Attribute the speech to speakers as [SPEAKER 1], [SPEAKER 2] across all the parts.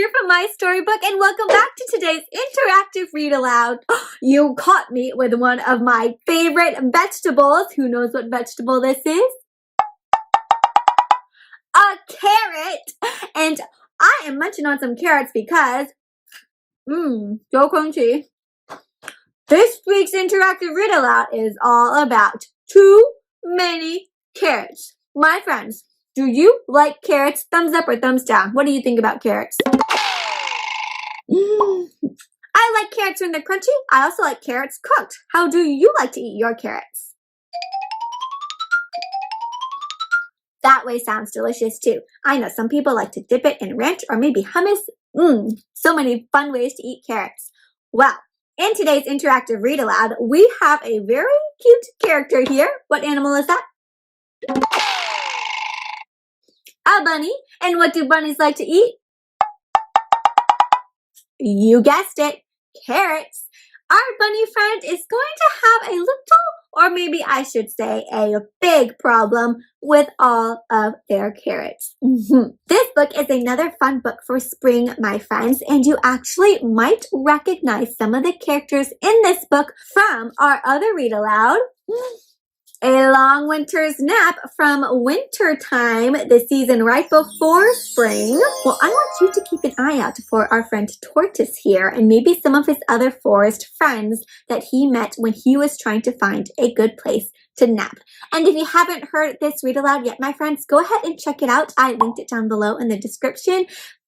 [SPEAKER 1] here from My Storybook, and welcome back to today's interactive read aloud. You caught me with one of my favorite vegetables. Who knows what vegetable this is? A carrot! And I am munching on some carrots because, so crunchy. This week's interactive read aloud is all about too many carrots. My friends, do you like carrots? Thumbs up or thumbs down? What do you think about carrots? I like carrots when they're crunchy. I also like carrots cooked. How do you like to eat your carrots? That way sounds delicious too. I know some people like to dip it in ranch or maybe hummus. So many fun ways to eat carrots. Well, in today's interactive read aloud, we have a very cute character here. What animal is that? A bunny. And what do bunnies like to eat? You guessed it, carrots. Our bunny friend is going to have a little, or maybe I should say a big problem with all of their carrots. This book is another fun book for spring, my friends, and you actually might recognize some of the characters in this book from our other read aloud. A Long Winter's Nap from winter time, the season right before spring. Well, I want you to keep an eye out for our friend Tortoise here and maybe some of his other forest friends that he met when he was trying to find a good place to nap. And if you haven't heard this read aloud yet, my friends, go ahead and check it out. I linked it down below in the description.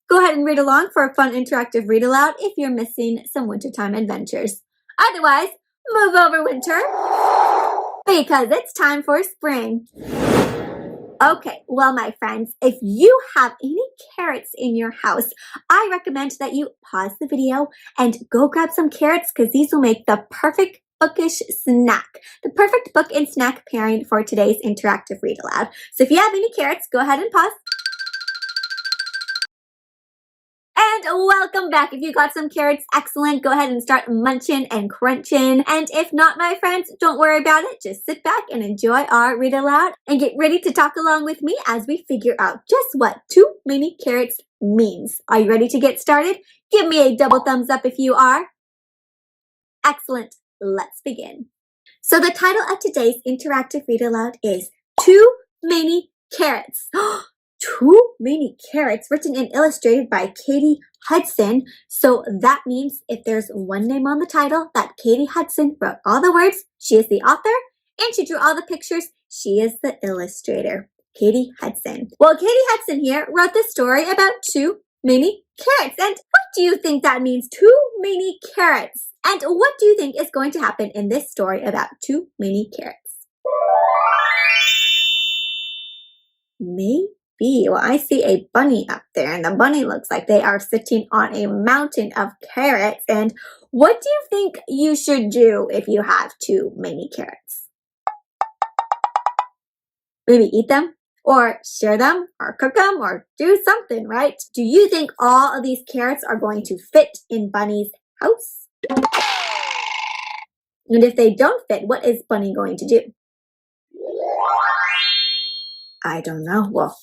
[SPEAKER 1] Go ahead and read along for a fun interactive read aloud if you're missing some wintertime adventures. Otherwise, move over winter, because it's time for spring. Okay, well, my friends, if you have any carrots in your house, I recommend that you pause the video and go grab some carrots because these will make the perfect bookish snack. The perfect book and snack pairing for today's interactive read aloud. So if you have any carrots, go ahead and pause. And welcome back. If you got some carrots, excellent. Go ahead and start munching and crunching. And if not, my friends, don't worry about it. Just sit back and enjoy our read aloud and get ready to talk along with me as we figure out just what too many carrots means. Are you ready to get started? Give me a double thumbs up if you are. Excellent. Let's begin. So the title of today's interactive read aloud is Too Many Carrots. Too Many Carrots, written and illustrated by Katy Hudson. So that means if there's one name on the title, that Katy Hudson wrote all the words, she is the author, and she drew all the pictures, she is the illustrator. Katy Hudson. Well, Katy Hudson here wrote this story about too many carrots. And what do you think that means, too many carrots? And what do you think is going to happen in this story about too many carrots? Maybe. Well, I see a bunny up there, and the bunny looks like they are sitting on a mountain of carrots. And what do you think you should do if you have too many carrots? Maybe eat them, or share them, or cook them, or do something, right? Do you think all of these carrots are going to fit in Bunny's house? And if they don't fit, what is Bunny going to do? I don't know. Well,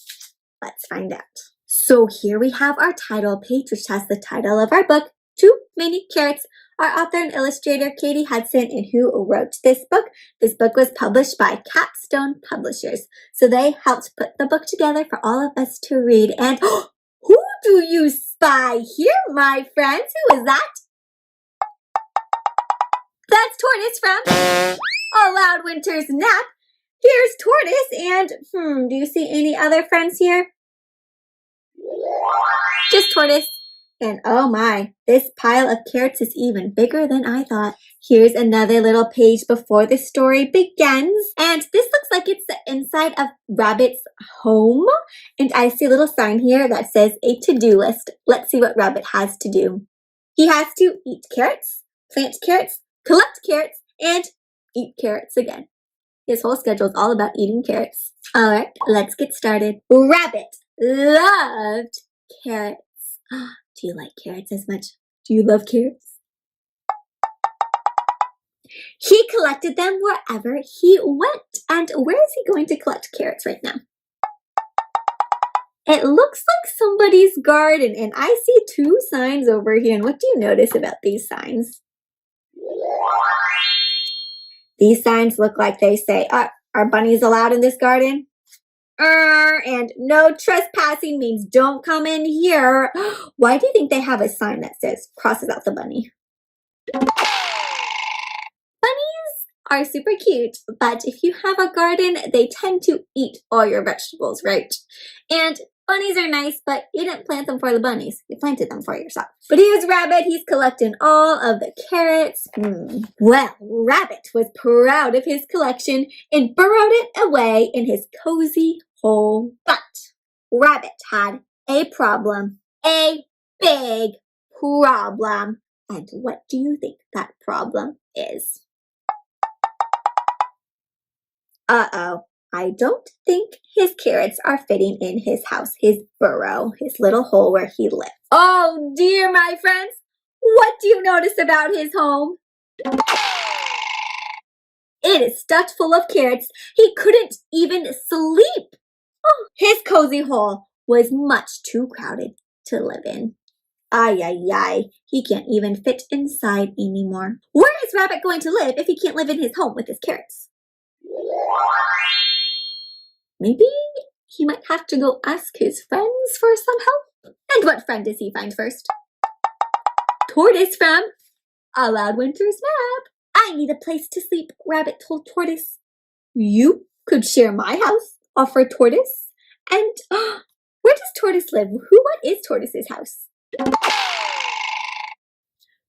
[SPEAKER 1] let's find out. So here we have our title page, which has the title of our book, Too Many Carrots. Our author and illustrator, Katy Hudson, and who wrote this book. This book was published by Capstone Publishers. So they helped put the book together for all of us to read. And who do you spy here, my friends? Who is that? That's Tortoise from Aloud Winter's Nap. Here's Tortoise, and do you see any other friends here? Just Tortoise. And oh my, this pile of carrots is even bigger than I thought. Here's another little page before the story begins. And this looks like it's the inside of Rabbit's home. And I see a little sign here that says a to-do list. Let's see what Rabbit has to do. He has to eat carrots, plant carrots, collect carrots, and eat carrots again. His whole schedule is all about eating carrots. All right, let's get started. Rabbit loved carrots. Do you like carrots as much? Do you love carrots? He collected them wherever he went. And where is he going to collect carrots right now? It looks like somebody's garden, and I see two signs over here. And what do you notice about these signs? These signs look like they say, are bunnies allowed in this garden? And no trespassing means don't come in here. Why do you think they have a sign that says, crosses out the bunny? Bunnies are super cute, but if you have a garden, they tend to eat all your vegetables, right? And bunnies are nice, but you didn't plant them for the bunnies. You planted them for yourself. But here's Rabbit. He's collecting all of the carrots. Well, Rabbit was proud of his collection and burrowed it away in his cozy hole. But Rabbit had a problem. A big problem. And what do you think that problem is? Uh-oh. I don't think his carrots are fitting in his house, his burrow, his little hole where he lives. Oh dear, my friends. What do you notice about his home? It is stuffed full of carrots. He couldn't even sleep. Oh, his cozy hole was much too crowded to live in. Ay, ay, ay. He can't even fit inside anymore. Where is Rabbit going to live if he can't live in his home with his carrots? Maybe he might have to go ask his friends for some help. And what friend does he find first? Tortoise from Aloud Winter's Map. I need a place to sleep, Rabbit told Tortoise. You could share my house, offered Tortoise. And where does Tortoise live? What is Tortoise's house?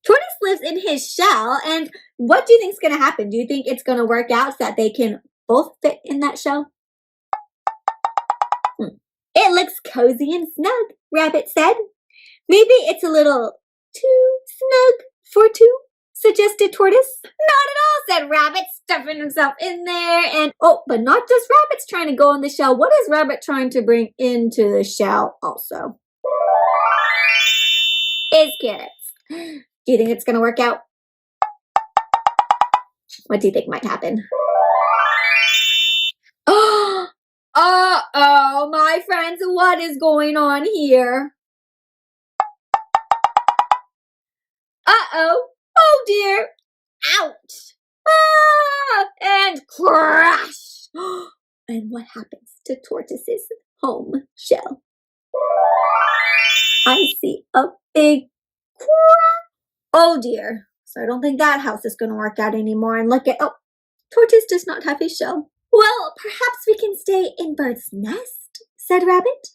[SPEAKER 1] Tortoise lives in his shell, and what do you think is going to happen? Do you think it's going to work out so that they can both fit in that shell? It looks cozy and snug, Rabbit said. Maybe it's a little too snug for two, suggested Tortoise. Not at all, said Rabbit, stuffing himself in there. And but not just Rabbit's trying to go in the shell. What is Rabbit trying to bring into the shell also? His carrots. Do you think it's going to work out? What do you think might happen? Uh-oh, my friends, what is going on here? Uh-oh, oh dear, ouch, and crash. And what happens to Tortoise's home shell? I see a big crack. Oh dear, so I don't think that house is going to work out anymore. And look at, Tortoise does not have his shell. Well, perhaps we can stay in Bird's nest, said Rabbit.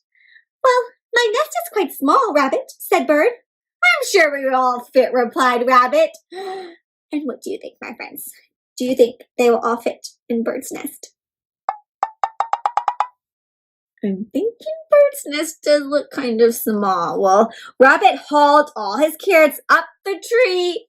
[SPEAKER 1] Well, my nest is quite small, Rabbit, said Bird. I'm sure we will all fit, replied Rabbit. And what do you think, my friends? Do you think they will all fit in Bird's nest? I'm thinking Bird's nest does look kind of small. Well, Rabbit hauled all his carrots up the tree.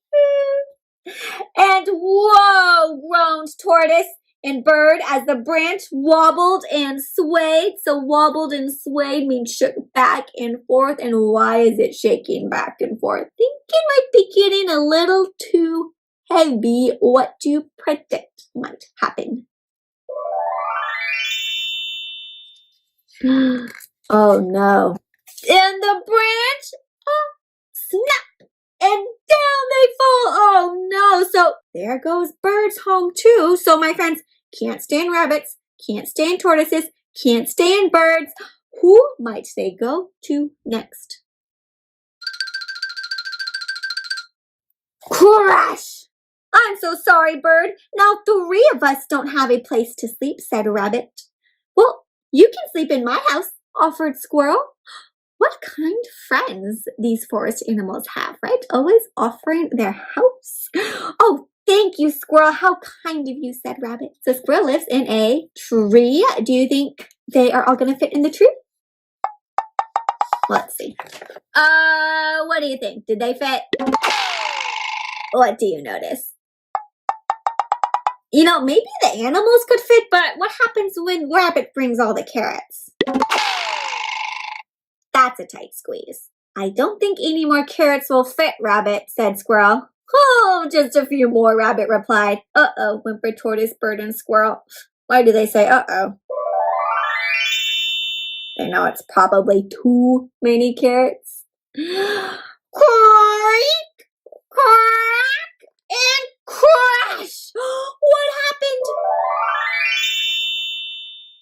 [SPEAKER 1] And whoa, groaned Tortoise and Bird as the branch wobbled and swayed. So wobbled and swayed means shook back and forth. And why is it shaking back and forth? Think it might be getting a little too heavy. What do you predict might happen? Oh no. And the branch, snap, and down they fall. Oh no. So there goes Bird's home too. So my friends, can't stand rabbits, can't stand tortoises, can't stand birds. Who might they go to next? Crash! I'm so sorry, Bird. Now 3 of us don't have a place to sleep, said Rabbit. Well, you can sleep in my house, offered Squirrel. What kind of friends these forest animals have, right? Always offering their house. Oh, thank you, Squirrel. How kind of you, said Rabbit. So Squirrel lives in a tree. Do you think they are all going to fit in the tree? Let's see. What do you think? Did they fit? What do you notice? You know, maybe the animals could fit, but what happens when Rabbit brings all the carrots? That's a tight squeeze. I don't think any more carrots will fit, Rabbit, said Squirrel. Oh, just a few more, Rabbit replied. Uh-oh, whimpered Tortoise, Bird, and Squirrel. Why do they say uh-oh? They know it's probably too many carrots. Creak, crack, and crash! What happened?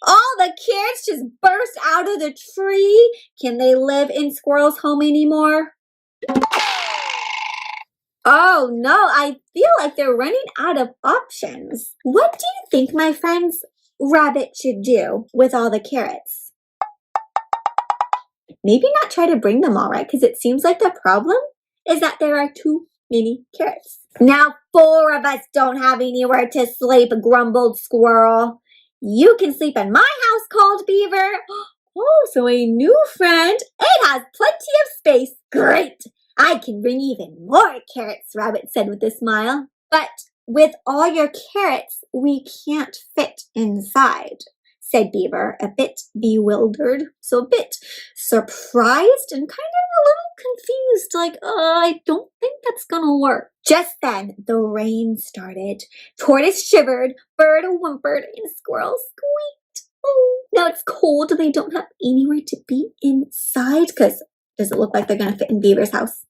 [SPEAKER 1] All the carrots just burst out of the tree. Can they live in Squirrel's home anymore? Oh no, I feel like they're running out of options. What do you think my friend's rabbit should do with all the carrots? Maybe not try to bring them all, right? Because it seems like the problem is that there are too many carrots. Now 4 of us don't have anywhere to sleep, grumbled Squirrel. You can sleep in my house, called Beaver. Oh, so a new friend. It has plenty of space. Great. I can bring even more carrots, Rabbit said with a smile. But with all your carrots, we can't fit inside, said Beaver, a bit bewildered, so a bit surprised and kind of a little confused, like, I don't think that's gonna work. Just then, the rain started. Tortoise shivered, bird whimpered, and squirrel squeaked. Oh, now it's cold. They don't have anywhere to be inside, because does it look like they're gonna fit in Beaver's house?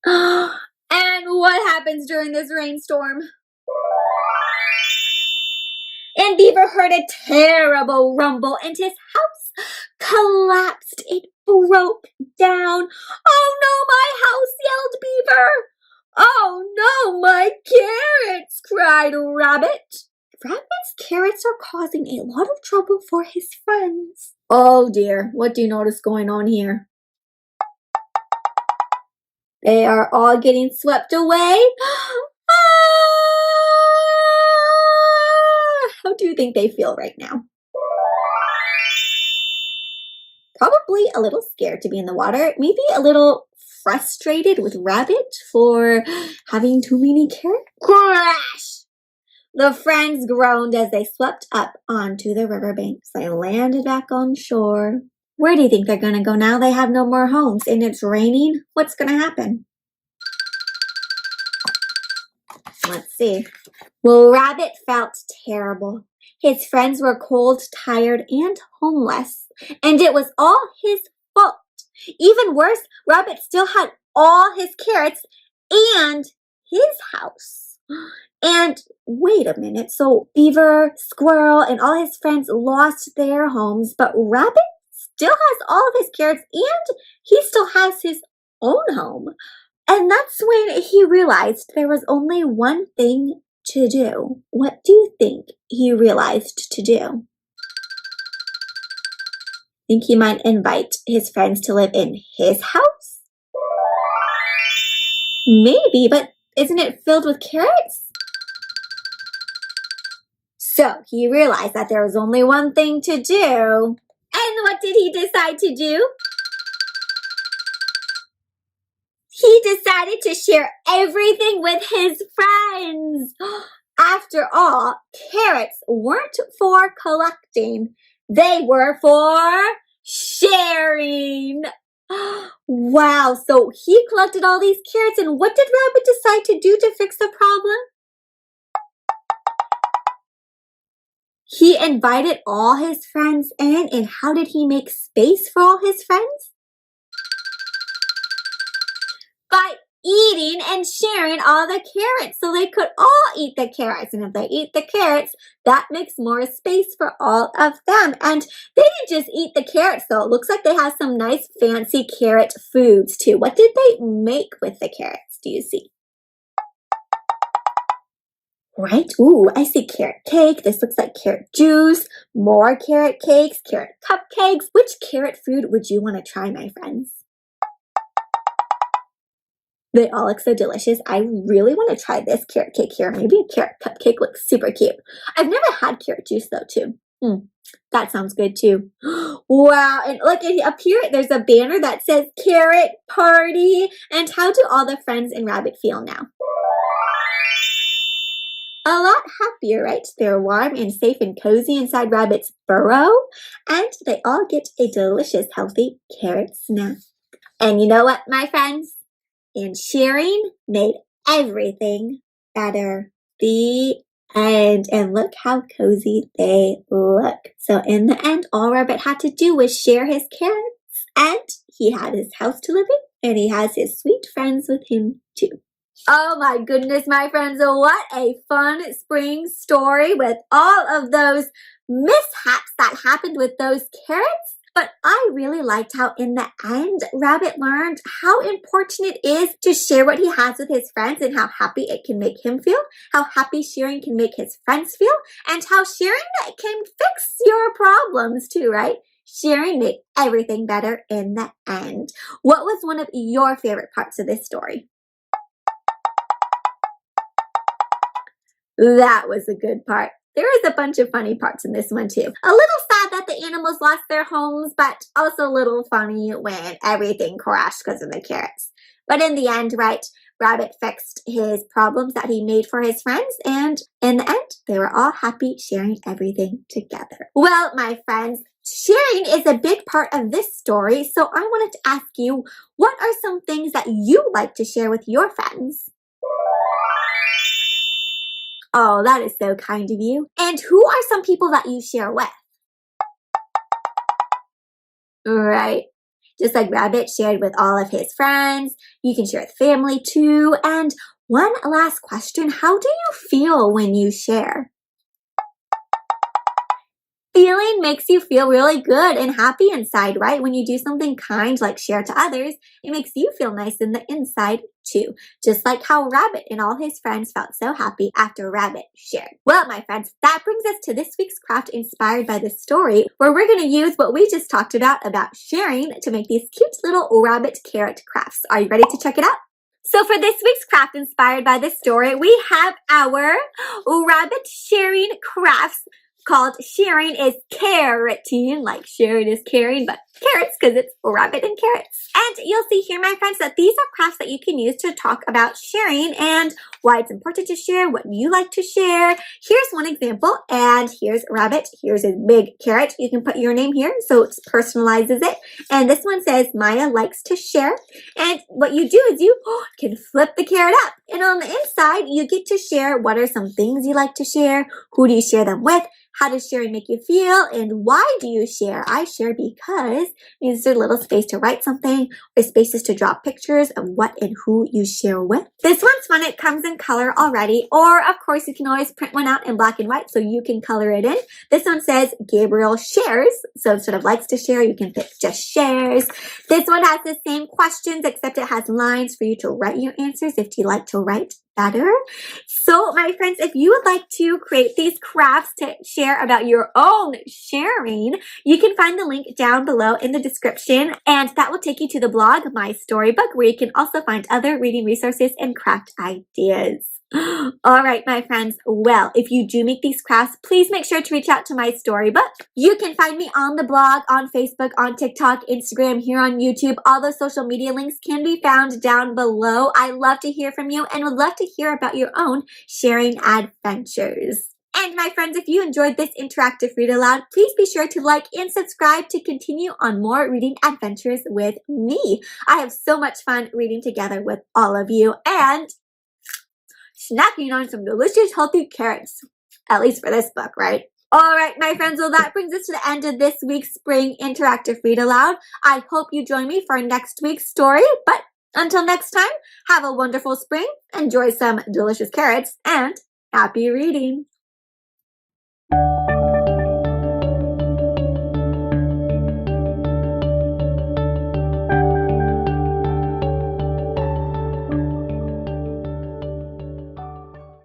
[SPEAKER 1] And what happens during this rainstorm? And Beaver heard a terrible rumble and his house collapsed. It broke down. Oh no, my house, yelled Beaver. Oh no, my carrots, cried Rabbit. Rabbit's carrots are causing a lot of trouble for his friends. Oh dear, what do you notice going on here? They are all getting swept away. How do you think they feel right now? Probably a little scared to be in the water, maybe a little frustrated with Rabbit for having too many carrots. Crash! The friends groaned as they swept up onto the riverbanks. They landed back on shore. Where do you think they're going to go now? They have no more homes and it's raining. What's going to happen? Let's see. Well, Rabbit felt terrible. His friends were cold, tired, and homeless. And it was all his fault. Even worse, Rabbit still had all his carrots and his house. And wait a minute. So Beaver, Squirrel, and all his friends lost their homes, but Rabbit still has all of his carrots and he still has his own home. And that's when he realized there was only one thing to do. What do you think he realized to do? Think he might invite his friends to live in his house? Maybe, but isn't it filled with carrots? So he realized that there was only one thing to do. And what did he decide to do? He decided to share everything with his friends. After all, carrots weren't for collecting. They were for sharing. Wow, so he collected all these carrots, and what did Rabbit decide to do to fix the problem? He invited all his friends in, and how did he make space for all his friends? By eating and sharing all the carrots so they could all eat the carrots. And if they eat the carrots, that makes more space for all of them. And they didn't just eat the carrots though. It looks like they have some nice fancy carrot foods too. What did they make with the carrots? Do you see? Right? Ooh, I see carrot cake. This looks like carrot juice, more carrot cakes, carrot cupcakes. Which carrot food would you want to try, my friends? They all look so delicious. I really want to try this carrot cake here. Maybe a carrot cupcake looks super cute. I've never had carrot juice though too. That sounds good too. Wow, and look up here, there's a banner that says carrot party. And how do all the friends in Rabbit feel now? A lot happier, right? They're warm and safe and cozy inside Rabbit's burrow. And they all get a delicious, healthy carrot snack. And you know what, my friends? And sharing made everything better. The And look how cozy they look. So in the end, all Rabbit had to do was share his carrots, and he had his house to live in, and he has his sweet friends with him too. Oh my goodness, my friends, what a fun spring story with all of those mishaps that happened with those carrots. But I really liked how in the end, Rabbit learned how important it is to share what he has with his friends and how happy it can make him feel, how happy sharing can make his friends feel, and how sharing can fix your problems too, right? Sharing made everything better in the end. What was one of your favorite parts of this story? That was a good part. There is a bunch of funny parts in this one too. A little sad that the animals lost their homes, but also a little funny when everything crashed because of the carrots. But in the end, right, Rabbit fixed his problems that he made for his friends, and in the end, they were all happy sharing everything together. Well, my friends, sharing is a big part of this story, so I wanted to ask you, what are some things that you like to share with your friends? Oh, that is so kind of you. And who are some people that you share with? Right. Just like Rabbit shared with all of his friends, you can share with family too. And one last question, how do you feel when you share? Feeling makes you feel really good and happy inside, right? When you do something kind like share to others, it makes you feel nice in the inside too. Just like how Rabbit and all his friends felt so happy after Rabbit shared. Well, my friends, that brings us to this week's craft inspired by this story, where we're going to use what we just talked about sharing to make these cute little rabbit carrot crafts. Are you ready to check it out? So for this week's craft inspired by this story, we have our rabbit sharing crafts called Sharing is Carroting, like sharing is caring, but carrots because it's rabbit and carrots. And you'll see here, my friends, that these are crafts that you can use to talk about sharing and why it's important to share, what you like to share. Here's one example, and here's Rabbit. Here's a big carrot. You can put your name here, so it personalizes it. And this one says, Maya likes to share. And what you do is you can flip the carrot up. And on the inside, you get to share what are some things you like to share, who do you share them with, how does sharing make you feel, and why do you share? I share because it means there's a little space to write something or spaces to draw pictures of what and who you share with. This one's fun. It comes in color already, or of course you can always print one out in black and white so you can color it in. This one says Gabriel shares, so instead of likes to share, you can pick just shares. This one has the same questions, except it has lines for you to write your answers if you like to write better. So my friends, if you would like to create these crafts to share about your own sharing, you can find the link down below in the description, and that will take you to the blog MaiStoryBook, where you can also find other reading resources and craft ideas. All right, my friends. Well, if you do make these crafts, please make sure to reach out to MaiStoryBook. You can find me on the blog, on Facebook, on TikTok, Instagram, here on YouTube. All those social media links can be found down below. I love to hear from you and would love to hear about your own sharing adventures. And my friends, if you enjoyed this interactive read aloud, please be sure to like and subscribe to continue on more reading adventures with me. I have so much fun reading together with all of you and snacking on some delicious, healthy carrots. At least for this book, right? All right, my friends, well, that brings us to the end of this week's Spring Interactive Read Aloud. I hope you join me for next week's story, but until next time, have a wonderful spring, enjoy some delicious carrots, and happy reading.